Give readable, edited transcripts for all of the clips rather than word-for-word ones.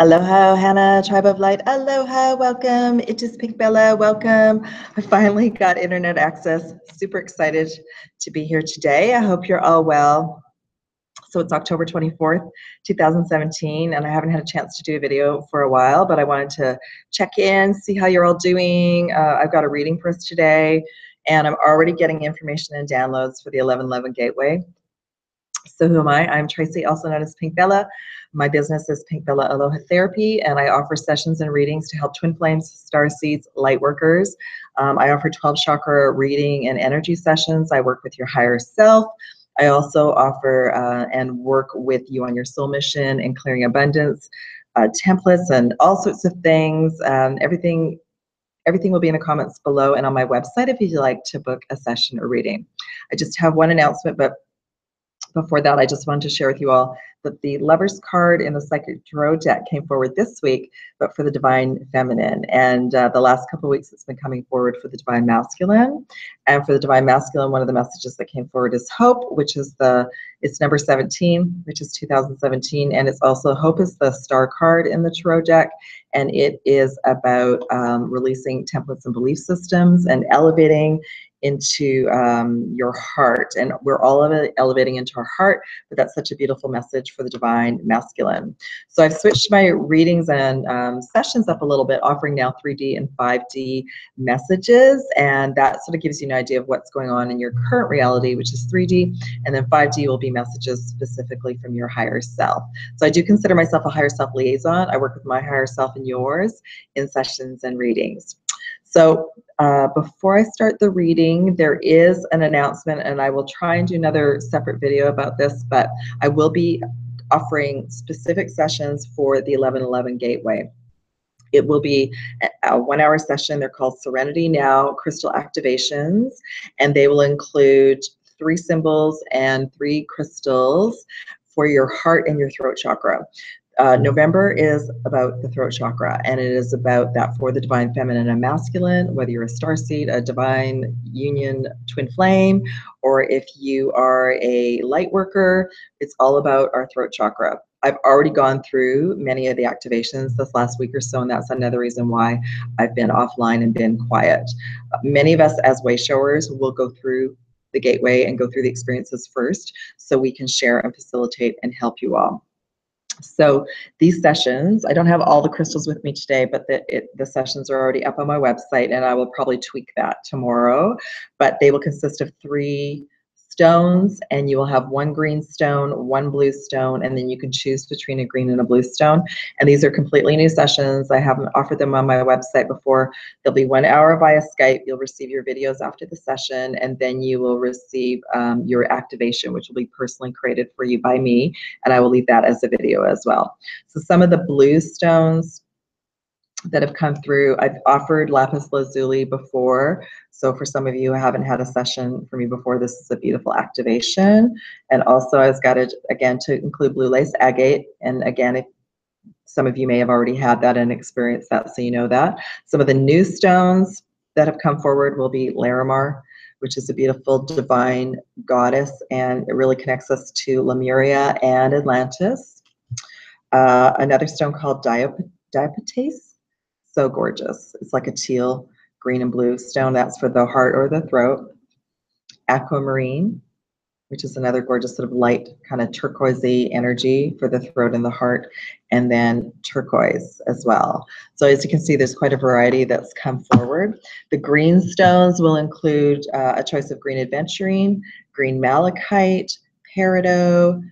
Aloha, Hannah, Tribe of Light. Aloha, welcome. It is PinkBella, welcome. I finally got internet access. Super excited to be here today. I hope you're all well. So it's October 24th, 2017, and I haven't had a chance to do a video for a while, but I wanted to check in, see how you're all doing. I've got a reading for us today, and I'm already getting information and downloads for the 1111 Gateway. So who am I? I'm Tracy, also known as PinkBella. My business is PinkBella Aloha Therapy, and I offer sessions and readings to help twin flames, starseeds, light workers. I offer 12 chakra reading and energy sessions. I work with your higher self. I also offer and work with you on your soul mission and clearing abundance, templates and all sorts of things. Everything will be in the comments below and on my website if you'd like to book a session or reading. I just have one announcement, but before that, I just wanted to share with you all that the Lover's card in the Psychic Tarot deck came forward this week, but for the Divine Feminine. And the last couple of weeks, it's been coming forward for the Divine Masculine. And for the Divine Masculine, one of the messages that came forward is Hope, which is it's number 17, which is 2017. And it's also Hope is the Star card in the Tarot deck. And it is about releasing templates and belief systems and elevating into your heart. And we're all elevating into our heart, but that's such a beautiful message for the Divine Masculine. So I've switched my readings and sessions up a little bit, offering now 3D and 5D messages, and that sort of gives you an idea of what's going on in your current reality, which is 3D, and then 5D will be messages specifically from your higher self. So I do consider myself a higher self liaison. I work with my higher self and yours in sessions and readings. So before I start the reading, there is an announcement, and I will try and do another separate video about this, but I will be offering specific sessions for the 1111 Gateway. It will be a 1 hour session. They're called Serenity Now Crystal Activations, and they will include 3 symbols and 3 crystals for your heart and your throat chakra. November is about the throat chakra, and it is about that for the Divine Feminine and Masculine, whether you're a starseed, a divine union twin flame, or if you are a light worker, it's all about our throat chakra. I've already gone through many of the activations this last week or so, and that's another reason why I've been offline and been quiet. Many of us as way showers will go through the gateway and go through the experiences first, so we can share and facilitate and help you all. So these sessions, I don't have all the crystals with me today, but the sessions are already up on my website, and I will probably tweak that tomorrow. But they will consist of 3 stones, and you will have 1 green stone, 1 blue stone, and then you can choose between a green and a blue stone. And these are completely new sessions. I haven't offered them on my website before. They'll be 1 hour via Skype. You'll receive your videos after the session, and then you will receive your activation, which will be personally created for you by me, and I will leave that as a video as well. So some of the blue stones that have come through, I've offered lapis lazuli before, so for some of you who haven't had a session for me before, this is a beautiful activation. And also I've got it again to include blue lace agate, and again, if some of you may have already had that and experienced that, so you know that. Some of the new stones that have come forward will be Larimar, which is a beautiful divine goddess, and it really connects us to Lemuria and Atlantis. Another stone called diapetase. So gorgeous. It's like a teal, green, and blue stone. That's for the heart or the throat. Aquamarine, which is another gorgeous sort of light, kind of turquoisey energy for the throat and the heart. And then turquoise as well. So as you can see, there's quite a variety that's come forward. The green stones will include a choice of green aventurine, green malachite, peridot,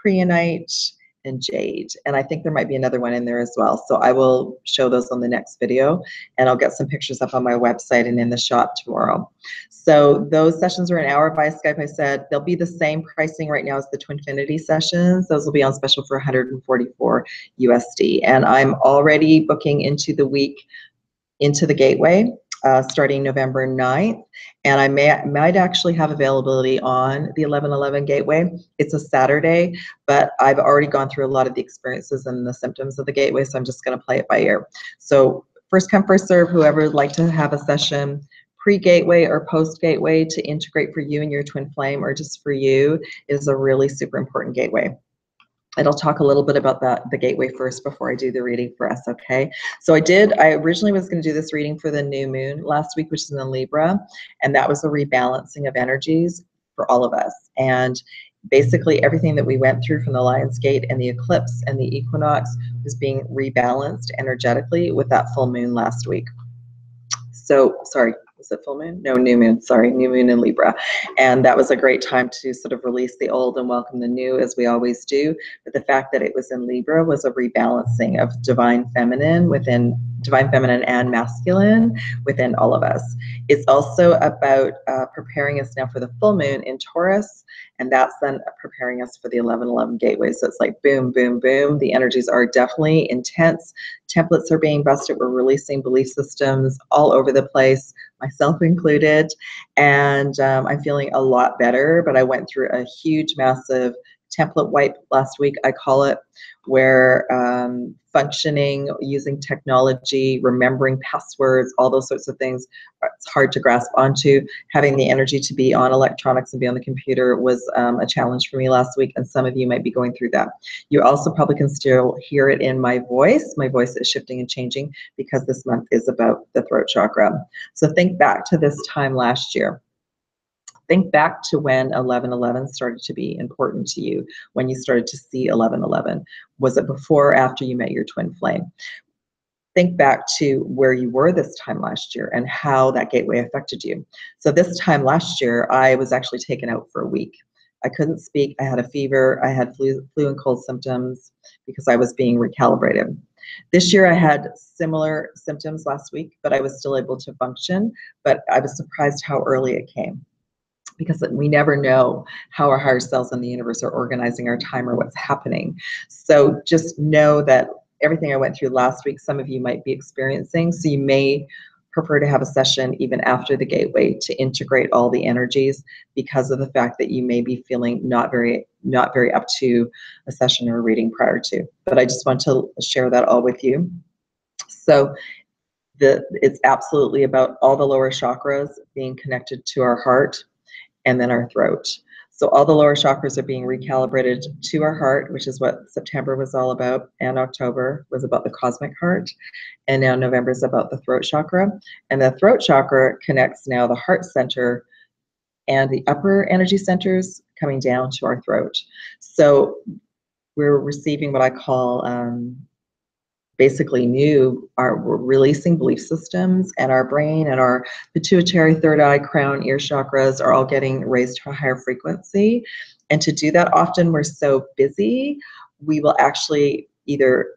preonite, and jade, and I think there might be another one in there as well, so I will show those on the next video, and I'll get some pictures up on my website and in the shop tomorrow. So those sessions are an hour via Skype. I said they'll be the same pricing right now as the TWINFINITY sessions. Those will be on special for $144 USD, and I'm already booking into the week into the gateway starting November 9th, and I might actually have availability on the 1111 gateway. It's a Saturday, but I've already gone through a lot of the experiences and the symptoms of the gateway, so I'm just going to play it by ear. So first come, first serve. Whoever would like to have a session pre-gateway or post-gateway to integrate for you and your twin flame, or just for you, is a really super important gateway. And I'll talk a little bit about the gateway first before I do the reading for us, okay? So I originally was going to do this reading for the new moon last week, which is in Libra, and that was a rebalancing of energies for all of us. And basically everything that we went through from the Lion's Gate and the eclipse and the equinox was being rebalanced energetically with that full moon last week. So, sorry, was it full moon? No, new moon, sorry, new moon in Libra. And that was a great time to sort of release the old and welcome the new, as we always do. But the fact that it was in Libra was a rebalancing of divine feminine and masculine within all of us. It's also about preparing us now for the full moon in Taurus, and that's then preparing us for the 11/11 gateway. So it's like boom, boom, boom. The energies are definitely intense. Templates are being busted. We're releasing belief systems all over the place, myself included. And I'm feeling a lot better, but I went through a huge, massive template wipe last week, I call it, where functioning, using technology, remembering passwords, all those sorts of things, it's hard to grasp onto. Having the energy to be on electronics and be on the computer was a challenge for me last week, and some of you might be going through that. You also probably can still hear it in my voice. My voice is shifting and changing because this month is about the throat chakra. So think back to this time last year. Think back to when 11/11 started to be important to you, when you started to see 11/11. Was it before or after you met your twin flame? Think back to where you were this time last year and how that gateway affected you. So this time last year, I was actually taken out for a week. I couldn't speak. I had a fever. I had flu and cold symptoms because I was being recalibrated. This year I had similar symptoms last week, but I was still able to function. But I was surprised how early it came, because we never know how our higher selves in the universe are organizing our time or what's happening. So just know that everything I went through last week, some of you might be experiencing, so you may prefer to have a session even after the gateway to integrate all the energies, because of the fact that you may be feeling not very up to a session or a reading prior to. But I just want to share that all with you. So it's absolutely about all the lower chakras being connected to our heart and then our throat. So all the lower chakras are being recalibrated to our heart, which is what September was all about, and October was about the cosmic heart, and now November is about the throat chakra. And the throat chakra connects now the heart center and the upper energy centers coming down to our throat. So we're receiving what I call basically we're releasing belief systems, and our brain and our pituitary, third eye, crown, ear chakras are all getting raised to a higher frequency. And to do that, often we're so busy, we will actually either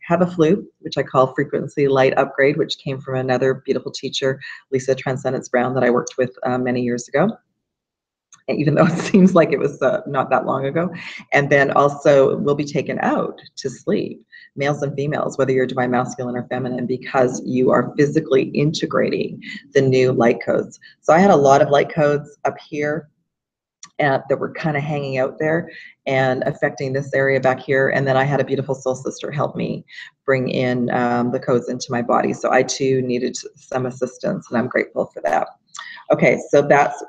have a flu, which I call frequency light upgrade, which came from another beautiful teacher, Lisa Transcendence Brown, that I worked with many years ago, even though it seems like it was not that long ago. And then also we'll be taken out to sleep, males and females, whether you're divine masculine or feminine, because you are physically integrating the new light codes. So I had a lot of light codes up here that were kind of hanging out there and affecting this area back here. And then I had a beautiful soul sister help me bring in the codes into my body. So I too needed some assistance, and I'm grateful for that. Okay, so that's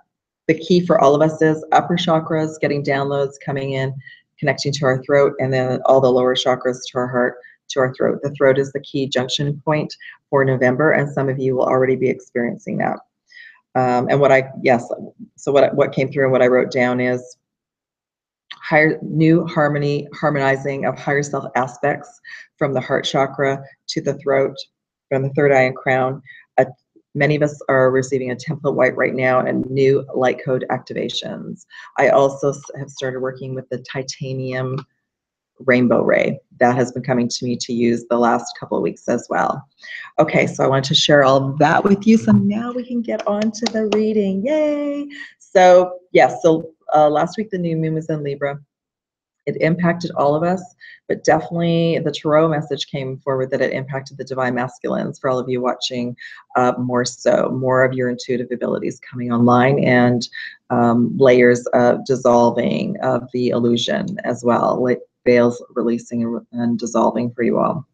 the key for all of us, is upper chakras getting downloads coming in, connecting to our throat, and then all the lower chakras to our heart, to our throat. The throat is the key junction point for November, and some of you will already be experiencing that. And what came through and what I wrote down is harmonizing of higher self aspects from the heart chakra to the throat, from the third eye and crown. Many of us are receiving a template wipe right now and new light code activations. I also have started working with the titanium rainbow ray. That has been coming to me to use the last couple of weeks as well. Okay, so I wanted to share all of that with you. So now we can get on to the reading. Yay! So yes, last week the new moon was in Libra. It impacted all of us, but definitely the tarot message came forward that it impacted the divine masculines. For all of you watching, more of your intuitive abilities coming online, and layers of dissolving of the illusion as well, like veils releasing and dissolving for you all.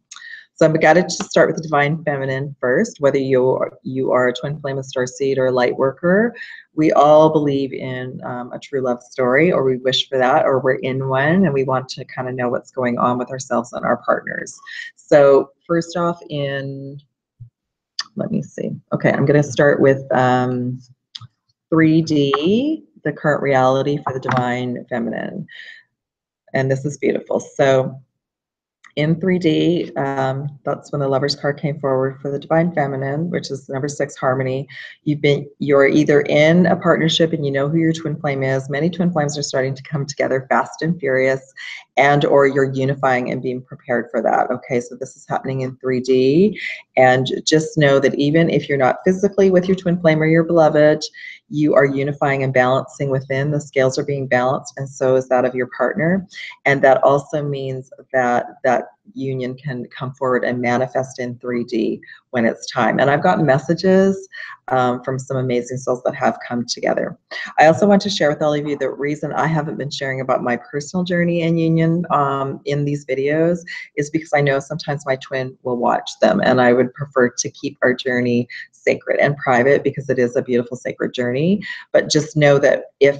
So I'm guided to start with the Divine Feminine first. Whether you are a twin flame, a starseed, or a light worker, we all believe in a true love story, or we wish for that, or we're in one, and we want to kind of know what's going on with ourselves and our partners. So first off, let me see. Okay, I'm going to start with 3D, the current reality for the Divine Feminine. And this is beautiful. So in 3D, that's when the Lover's card came forward for the Divine Feminine, which is number 6, harmony. You're either in a partnership and you know who your twin flame is. Many twin flames are starting to come together fast and furious, and or you're unifying and being prepared for that. Okay, so this is happening in 3D, and just know that even if you're not physically with your twin flame or your beloved, you are unifying and balancing within. The scales are being balanced, and so is that of your partner. And that also means that that union can come forward and manifest in 3D when it's time. And I've gotten messages from some amazing souls that have come together. I also want to share with all of you the reason I haven't been sharing about my personal journey and union in these videos is because I know sometimes my twin will watch them, and I would prefer to keep our journey sacred and private because it is a beautiful sacred journey. But just know that if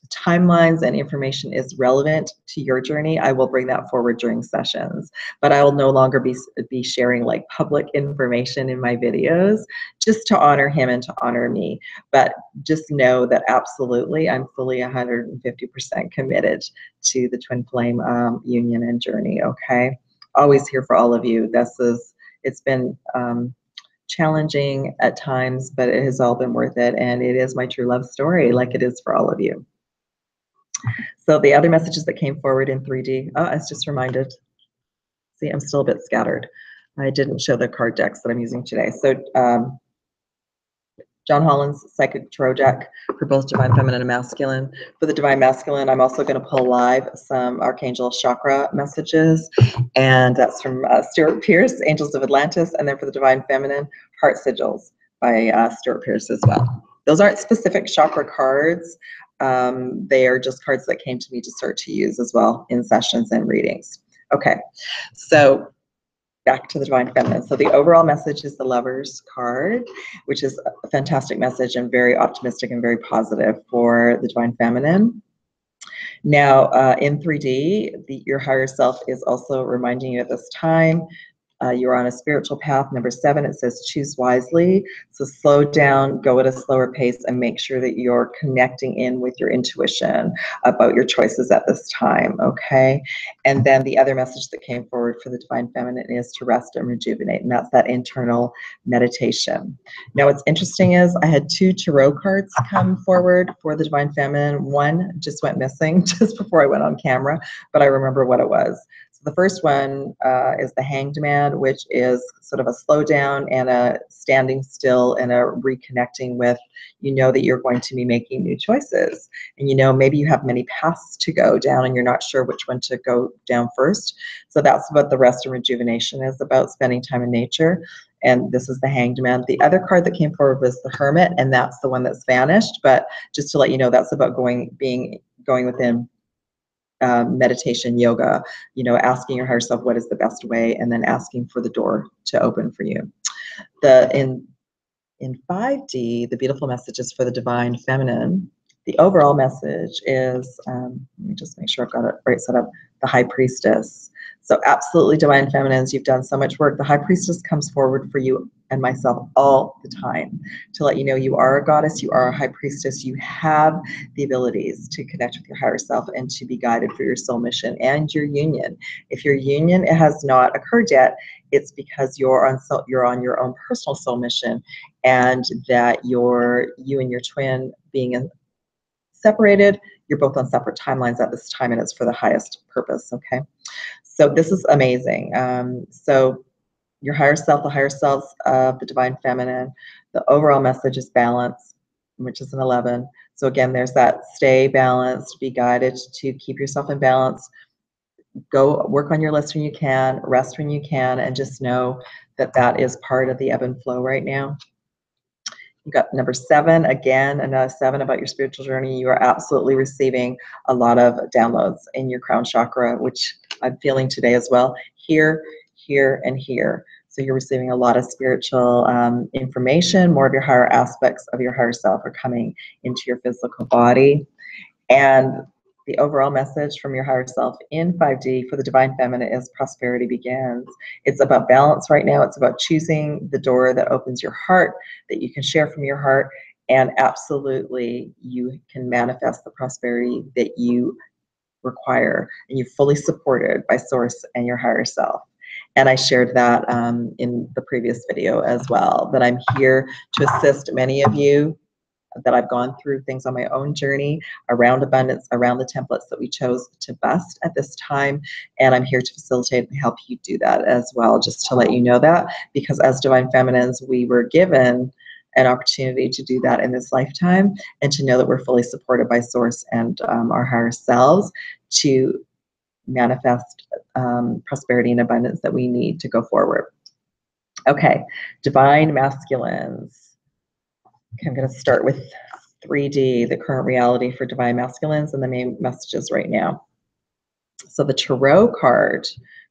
timelines and information is relevant to your journey, I will bring that forward during sessions. But I will no longer be sharing like public information in my videos, just to honor him and to honor me. But just know that absolutely I'm fully 150% committed to the twin flame union and journey. Okay, always here for all of you. It's been challenging at times, but it has all been worth it, and it is my true love story, like it is for all of you. So the other messages that came forward in 3D, I was just reminded. See, I'm still a bit scattered. I didn't show the card decks that I'm using today. So John Holland's Psychic Tarot deck for both Divine Feminine and Masculine. For the Divine Masculine, I'm also going to pull live some Archangel Chakra messages, and that's from Stuart Pearce, Angels of Atlantis, and then for the Divine Feminine, Heart Sigils by Stuart Pearce as well. Those aren't specific chakra cards. They are just cards that came to me to start to use as well in sessions and readings. Okay, so back to the Divine Feminine. So the overall message is the Lover's card, which is a fantastic message and very optimistic and very positive for the Divine Feminine. Now, in 3D, your higher self is also reminding you at this time, you're on a spiritual path. Number 7, it says choose wisely. So slow down, go at a slower pace, and make sure that you're connecting in with your intuition about your choices at this time, okay? And then the other message that came forward for the Divine Feminine is to rest and rejuvenate, and that's that internal meditation. Now, what's interesting is I had 2 tarot cards come forward for the Divine Feminine. One just went missing just before I went on camera, but I remember what it was. The first one is the Hanged Man, which is sort of a slowdown and a standing still and a reconnecting with, you know, that you're going to be making new choices. And, you know, maybe you have many paths to go down and you're not sure which one to go down first. So that's what the rest and rejuvenation is about, spending time in nature. And this is the Hanged Man. The other card that came forward was the Hermit, and that's the one that's vanished. But just to let you know, that's about going within. Meditation, yoga, you know, asking your higher self what is the best way, and then asking for the door to open for you. In 5D, the beautiful messages for the Divine Feminine. The overall message is, let me just make sure I've got it right set up, the High Priestess. So absolutely, Divine Feminines, you've done so much work. The High Priestess comes forward for you and myself all the time to let you know you are a goddess, you are a High Priestess, you have the abilities to connect with your higher self and to be guided for your soul mission and your union. If your union has not occurred yet, it's because you're on your own personal soul mission, and that you and your twin being separated, you're both on separate timelines at this time, and it's for the highest purpose, okay? So this is amazing. So your higher self, the higher selves of the Divine Feminine, the overall message is balance, which is an 11. So again, there's that stay balanced, be guided to keep yourself in balance, go work on your list when you can, rest when you can, and just know that that is part of the ebb and flow right now. You got number 7, again, another 7 about your spiritual journey. You are absolutely receiving a lot of downloads in your crown chakra, which I'm feeling today as well. Here here, and here. So you're receiving a lot of spiritual information. More of your higher aspects of your higher self are coming into your physical body. And the overall message from your higher self in 5D for the Divine Feminine is prosperity begins. It's about balance right now. It's about choosing the door that opens your heart, that you can share from your heart, and absolutely you can manifest the prosperity that you require, and you're fully supported by Source and your higher self. And I shared that in the previous video as well, that I'm here to assist many of you, that I've gone through things on my own journey around abundance, around the templates that we chose to bust at this time. And I'm here to facilitate and help you do that as well, just to let you know that, because as Divine Feminines, we were given an opportunity to do that in this lifetime, and to know that we're fully supported by Source and our higher selves to manifest prosperity and abundance that we need to go forward. Okay, Divine Masculines. Okay, I'm going to start with 3D, the current reality for Divine Masculines, and the main messages right now. So the Tarot card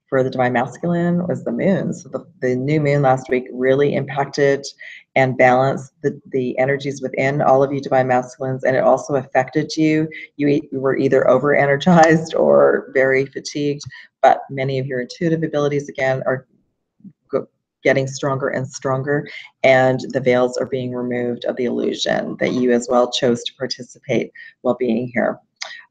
for the Divine Masculine was the Moon. So the new moon last week really impacted and balanced the energies within all of you Divine Masculines, and it also affected you. You were either over-energized or very fatigued, but many of your intuitive abilities, again, are getting stronger and stronger, and the veils are being removed of the illusion that you as well chose to participate while being here.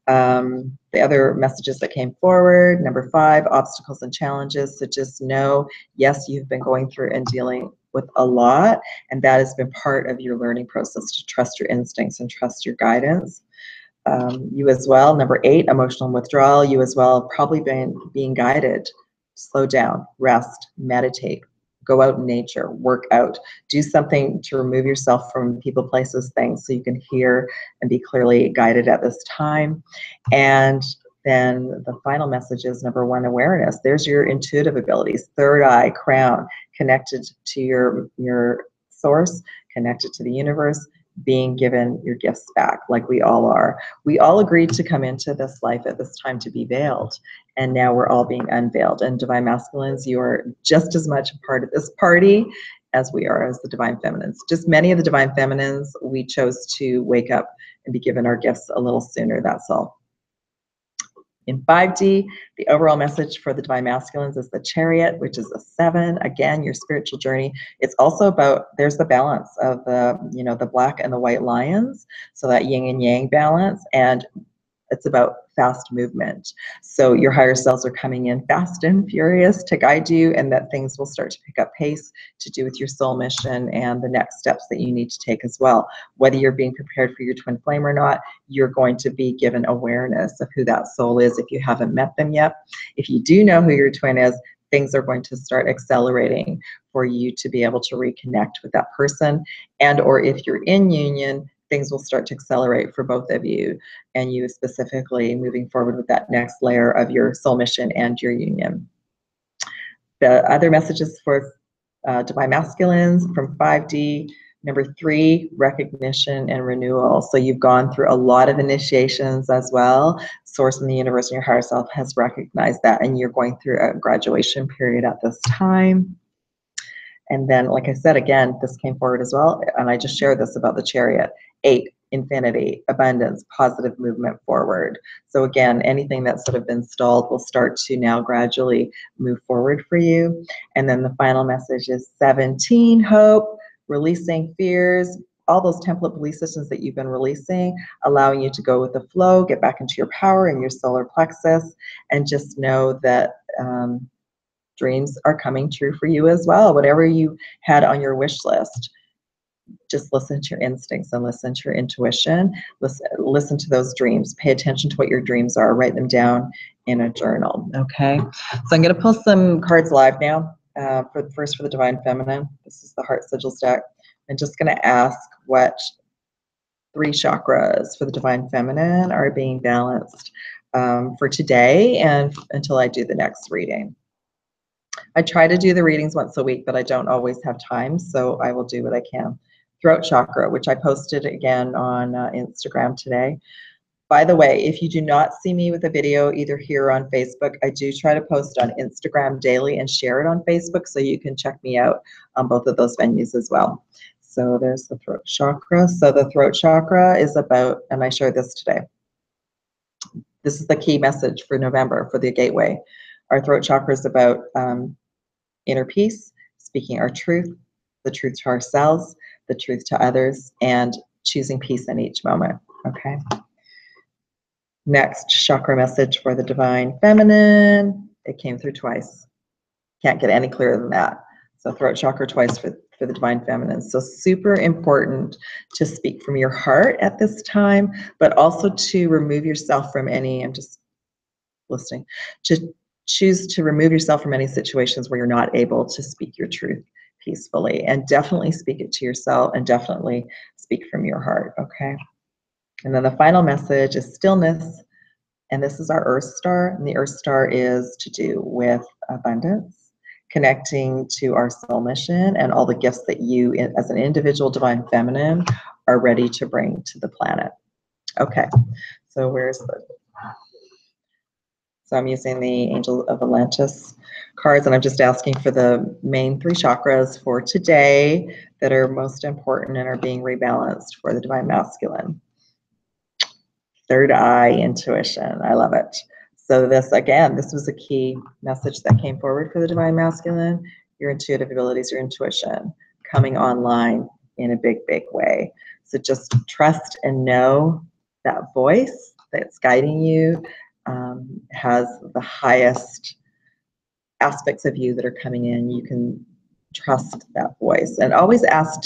The other messages that came forward, number 5, obstacles and challenges. So just know, yes, you've been going through and dealing with a lot, and that has been part of your learning process, to trust your instincts and trust your guidance. You as well, number 8, emotional withdrawal. You as well probably been being guided. Slow down, rest, meditate, go out in nature, work out, do something to remove yourself from people, places, things, so you can hear and be clearly guided at this time. And then the final message is number 1, awareness. There's your intuitive abilities, third eye, crown, connected to your source, connected to the universe, being given your gifts back, like we all are. We all agreed to come into this life at this time to be veiled, and now we're all being unveiled. And Divine Masculines, you are just as much a part of this party as we are as the Divine Feminines. Just many of the Divine Feminines, we chose to wake up and be given our gifts a little sooner, that's all. In 5D, the overall message for the Divine Masculines is the Chariot, which is a 7. Again, your spiritual journey. It's also about, there's the balance of the, the black and the white lions, so that yin and yang balance, and it's about fast movement. So your higher selves are coming in fast and furious to guide you, and that things will start to pick up pace to do with your soul mission and the next steps that you need to take as well. Whether you're being prepared for your twin flame or not, you're going to be given awareness of who that soul is if you haven't met them yet. If you do know who your twin is, things are going to start accelerating for you to be able to reconnect with that person. And or if you're in union, things will start to accelerate for both of you, and you specifically moving forward with that next layer of your soul mission and your union. The other messages for Divine Masculines from 5D, number 3, recognition and renewal. So you've gone through a lot of initiations as well. Source in the universe and your higher self has recognized that, and you're going through a graduation period at this time. And then, like I said, again, this came forward as well, and I just shared this about the Chariot. 8, infinity, abundance, positive movement forward. So again, anything that's sort of been stalled will start to now gradually move forward for you. And then the final message is 17, hope, releasing fears, all those template belief systems that you've been releasing, allowing you to go with the flow, get back into your power and your solar plexus, and just know that dreams are coming true for you as well. Whatever you had on your wish list, just listen to your instincts and listen to your intuition. Listen to those dreams. Pay attention to what your dreams are. Write them down in a journal, okay? So I'm going to pull some cards live now. First for the Divine Feminine. This is the Heart Sigils deck. I'm just going to ask what 3 chakras for the Divine Feminine are being balanced for today and until I do the next reading. I try to do the readings once a week, but I don't always have time, so I will do what I can. Throat chakra, which I posted again on Instagram today. By the way, if you do not see me with a video either here or on Facebook, I do try to post on Instagram daily and share it on Facebook, so you can check me out on both of those venues as well. So there's the throat chakra. So the throat chakra is about, and I shared this today, this is the key message for November for the gateway. Our throat chakra is about inner peace, speaking our truth, the truth to ourselves, the truth to others, and choosing peace in each moment, okay? Next chakra message for the divine feminine. It came through twice. Can't get any clearer than that. So throat chakra twice for the divine feminine. So super important to speak from your heart at this time, but also to remove yourself from any, I'm just listening, to choose to remove yourself from any situations where you're not able to speak your truth peacefully, and definitely speak it to yourself, and definitely speak from your heart, okay? And then the final message is stillness, and this is our Earth Star, and the Earth Star is to do with abundance, connecting to our soul mission, and all the gifts that you, as an individual divine feminine, are ready to bring to the planet. Okay, so where's the... So I'm using the Angel of Atlantis cards, and I'm just asking for the main 3 chakras for today that are most important and are being rebalanced for the divine masculine. Third eye intuition. I love it. So this, again, this was a key message that came forward for the divine masculine. Your intuitive abilities, your intuition coming online in a big, big way. So just trust and know that voice that's guiding you has the highest aspects of you that are coming in. You can trust that voice, and always ask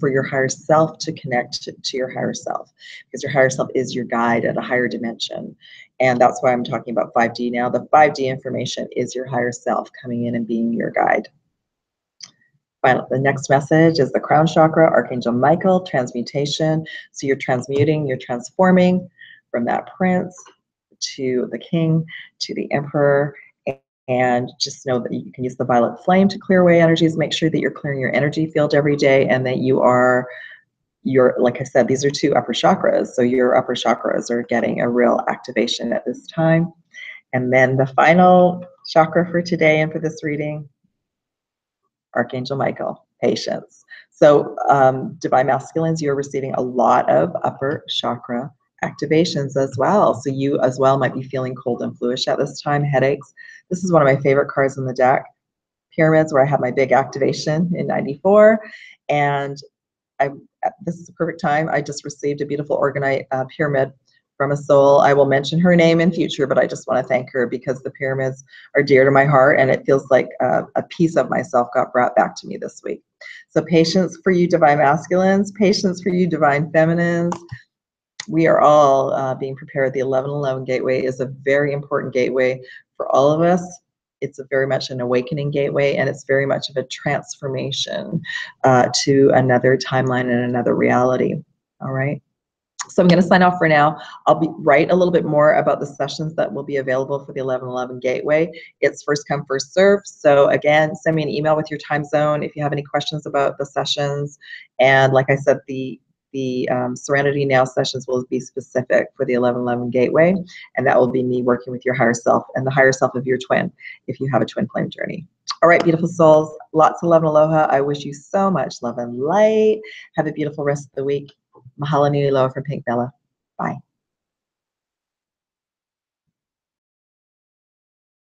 for your higher self to connect to your higher self, because your higher self is your guide at a higher dimension. And that's why I'm talking about 5D now. The 5D information is your higher self coming in and being your guide. Finally, the next message is the crown chakra, Archangel Michael, transmutation. So you're transmuting, you're transforming from that prince to the king to the emperor. And just know that you can use the violet flame to clear away energies. Make sure that you're clearing your energy field every day, and that you're, like I said, these are 2 upper chakras. So your upper chakras are getting a real activation at this time. And then the final chakra for today and for this reading, Archangel Michael, patience. So divine masculines, you're receiving a lot of upper chakra activations as well. So you as well might be feeling cold and fluish at this time, headaches. This is one of my favorite cards in the deck, Pyramids, where I had my big activation in '94. And this is the perfect time. I just received a beautiful organite pyramid from a soul. I will mention her name in future, but I just want to thank her because the pyramids are dear to my heart, and it feels like a piece of myself got brought back to me this week. So patience for you divine masculines, patience for you divine feminines. We are all being prepared. The 1111 gateway is a very important gateway for all of us. It's very much an awakening gateway, and it's very much of a transformation to another timeline and another reality. All right. So I'm going to sign off for now. I'll write a little bit more about the sessions that will be available for the 1111 gateway. It's first come, first serve. So again, send me an email with your time zone if you have any questions about the sessions. And like I said, the Serenity Now sessions will be specific for the 1111 gateway, and that will be me working with your higher self and the higher self of your twin if you have a twin flame journey. All right, beautiful souls, lots of love and aloha. I wish you so much love and light. Have a beautiful rest of the week. Mahalo nui loa from PinkBella. Bye.